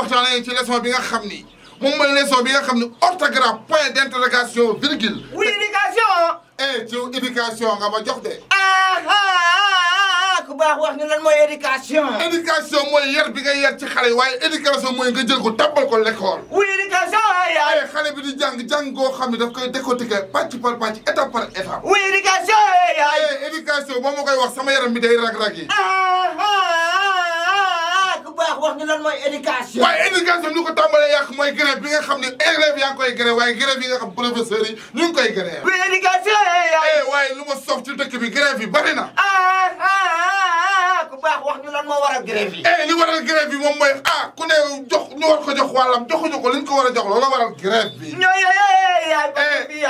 waxtaanee ci leçon bi nga xam ni moom mooy leçon bi nga xam ni orthographe point d'interrogation virgule. oui éducation. ci éducation nga ma jox de. ku baax wax ñu lan mooy éducation. éducation mooy yar bi nga yar ci xale yi waaye éducation mooy nga jël ko tàbbal ko l'école. oui éducation yaay. xale bi di jàng goo xam ne daf koy décortiquer pàcc par pàcc étape par étape. oui éducation yaay. éducation boo ma koy wax sama yaram bi day rag-rag yi. ku baax wax ñu lan mooy éducation. waaye éducation ñu ko tàmbalee yàq mooy grève bi nga xam ne élèves yaa ngi koy grève waaye grève yi nga xam professeurs yi ñu ngi koy grève. oui éducation yaay. waaye lu ma soof ci dëkk bi grève yi bari na. ku baax wax ñu lan moo waral grève yi. li waral grève bi moom mooy ku ne jox ñu war ko jox wàllam joxuñu ko li ñu ko war a jox loolu waral grève bi. yaay bi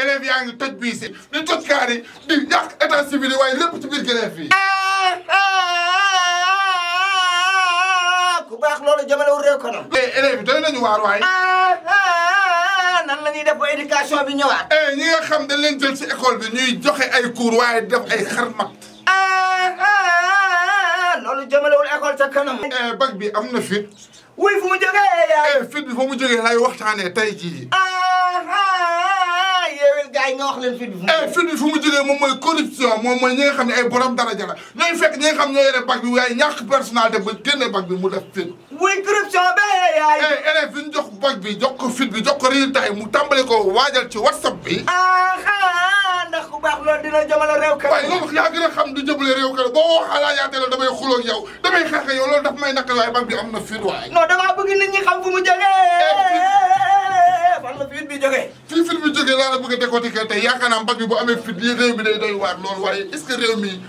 élèves yaa ngi toj bii si di toj kaar yi di yàq état civil yi waaye lépp ci biir grève bi. ku baax loolu jamono réew kanam. élèves yi doy nañu waar waaye. nan la ñuy def ba éducation bi ñëwaat. ñi nga xam dañ leen jël ci école bi ñuy joxe ay cours waaye def ay xarmat. loolu jëmalewul école ca kanam. bac bi am na fit. wuy fu mu jógee yaay. fit bi fu mu jógee lay waxtaanee tey jii. yeewil gars yi nga wax leen fit bi. fit bi fu mu jógee moom mooy corruption moom mooy ñi nga xam ne ay borom daraja la ñooy fekk ñi nga xam ñoo yore bac bi waaye ñàkk personnalité ba génne bac bi mu def fit. wuy corruption bee yaay. élève bi ñu jox bac bi jox ko fit bi jox ko résultat yi mu tàmbale ko waajal ci whatsapp bi. ndax ku baax loolu dina jëmale réew kanam. waaye loolu yaa gën a xam du jëmale réew kanam boo waxee laajaatee la damay xuloo ak yow damay xeex ak yow loolu daf may naqari waaye bac bi am na fit waaye. non damaa bëgg nit ñi xam fu mu jógee. fan la fit bi jógee. fii fit bi jógee laa la bëgg a décortiquer tey yaakaar naa bac bi bu amee fit lii réew mi day doy waar loolu waaye est-ce que réew mi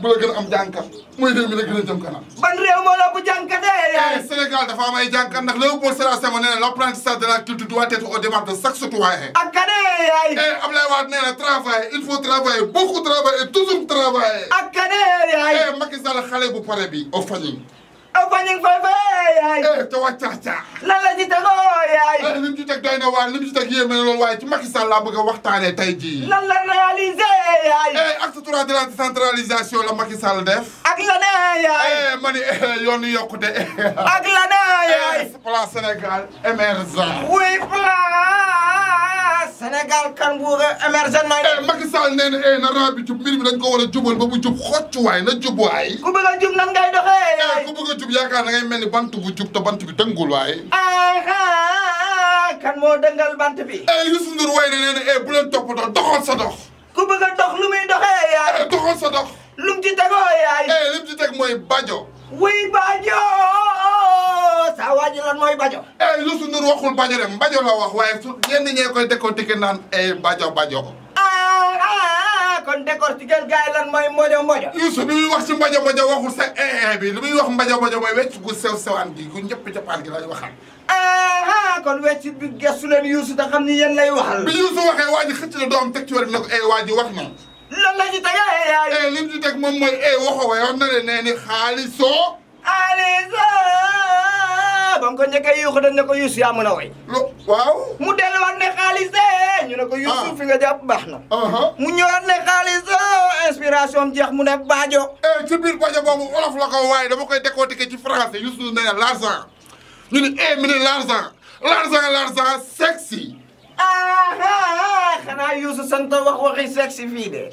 bu la gën a am jànkat mooy réew mi la gën a jëm kanam. ban réew moo la bu jànkatee yaay. Sénégal dafa am ay jànkat ndax Léopold Sédar Senghor nee na l'apprentissage de la culture doit être au démarche de chaque citoyen. ak kanee yaay. Abdoulaye Wade nee na travailler il faut travailler beaucoup travailler et toujours travailler. ak kanee yaay. Macky Sall xale bu pare bi au fañi. aw fañi fay fay yaay. te wàccaaca. lan la ci tegoo yaay. li mu ci teg doy na waar li mu ci teg yéeme na loolu waaye ci Macky Sall laa bëgg a waxtaanee tey jii. lan la réalisé yaay. acte 3 de la décentralisation la Macky Sall def. ak la nee yaay. ma ni yoonu yokkute. ak la nee yaay. plan Sénégal émergent. oui plan Sénégal kan bu émergent na. Macky Sall nee na na raa bi jub mbir mi dañ ko war a jubal ba mu jub xocc waay na jub waay. ku bëgg a jub nan ngay doxee yaay. ku bëgg a jub yaakaar da ngay mel ni bant bu jub te bant bi dëngul waaye. kan moo dëngal bant bi. Youssou Ndour way na nee na bu leen toppatoo doxal sa dox. ku bëgg a dox lu muy doxee yaay. doxal sa dox. lu mu ci tegoo yaay. li mu ci teg mooy bajo. wuy bajo. saa waa ji lan mooy bajo. Youssou Ndour waxul bajo de bajo la wax waaye su ñenn ñee koy décortiquer naan bajo bajo. kon décortiquer gars yi lan mooy mbojo mbojo. Youssou bi muy wax ci mbojo mbojo waxul sa bi li muy wax mbojo mbojo mooy wecc gu sew sewaan gi gu ñëpp capaan gi lay waxal. kon wecc bi gestu leen Youssou te xam ni yéen lay waxal. bi Youssou waxee waa ji xëcc na doom teg ci wàllu ne ko waa ji wax na. lan la ci tegee yaay. li mu ci teg moom mooy waxoo waaye wax na leen nee ni xaalisoo. ba mu ko njëkkee yuuxu dañ ne ko Youssou yaa mën a way. waaw. mu delluwaat ne xaalis ñu ne ko Youssou fi nga jàpp baax na. mu ñëwaat ne xaalis inspiration jeex mu ne baajo. ci biir bajo boobu olof la ko waaye dama koy décortiquer ci français Youssou nee na l'argent ñu ne mi ne l'argent sexy. xanaa Youssou sant wax waxi sexy fii de.